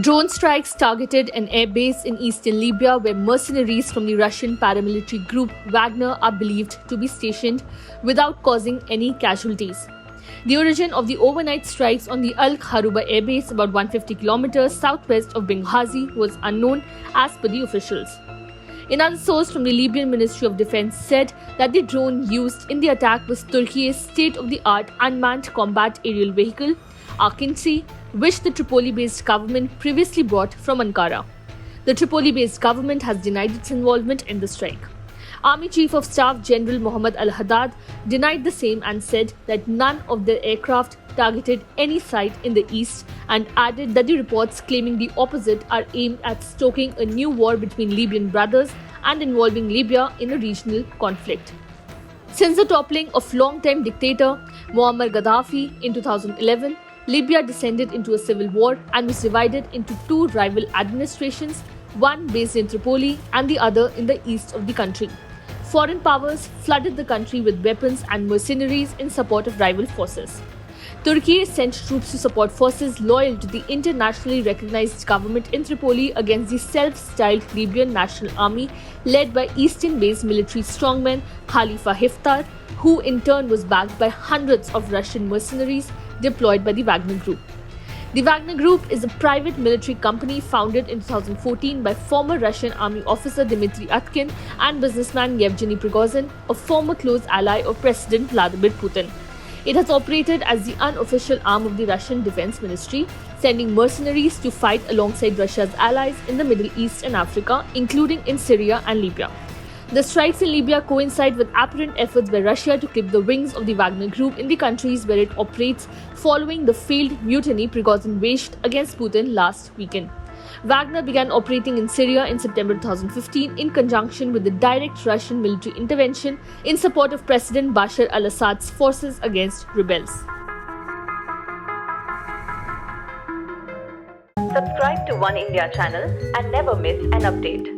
Drone strikes targeted an airbase in eastern Libya where mercenaries from the Russian paramilitary group Wagner are believed to be stationed without causing any casualties. The origin of the overnight strikes on the Al Kharuba airbase about 150 kilometers southwest of Benghazi was unknown as per the officials. Another source from the Libyan Ministry of Defense said that the drone used in the attack was Turkey's state-of-the-art unmanned combat aerial vehicle, Akinci, which the Tripoli-based government previously bought from Ankara. The Tripoli-based government has denied its involvement in the strike. Army Chief of Staff General Mohammad Al-Haddad denied the same and said that none of their aircraft targeted any site in the east and added that the reports claiming the opposite are aimed at stoking a new war between Libyan brothers and involving Libya in a regional conflict. Since the toppling of long-time dictator Muammar Gaddafi in 2011, Libya descended into a civil war and was divided into two rival administrations, one based in Tripoli and the other in the east of the country. Foreign powers flooded the country with weapons and mercenaries in support of rival forces. Turkey sent troops to support forces loyal to the internationally recognized government in Tripoli against the self-styled Libyan National Army led by eastern-based military strongman Khalifa Haftar, who in turn was backed by hundreds of Russian mercenaries deployed by the Wagner Group. The Wagner Group is a private military company founded in 2014 by former Russian army officer Dmitry Utkin and businessman Yevgeny Prigozhin, a former close ally of President Vladimir Putin. It has operated as the unofficial arm of the Russian Defense Ministry, sending mercenaries to fight alongside Russia's allies in the Middle East and Africa, including in Syria and Libya. The strikes in Libya coincide with apparent efforts by Russia to clip the wings of the Wagner Group in the countries where it operates following the failed mutiny Prigozhin waged against Putin last weekend. Wagner began operating in Syria in September 2015 in conjunction with the direct Russian military intervention in support of President Bashar al-Assad's forces against rebels. Subscribe to One India channel and never miss an update.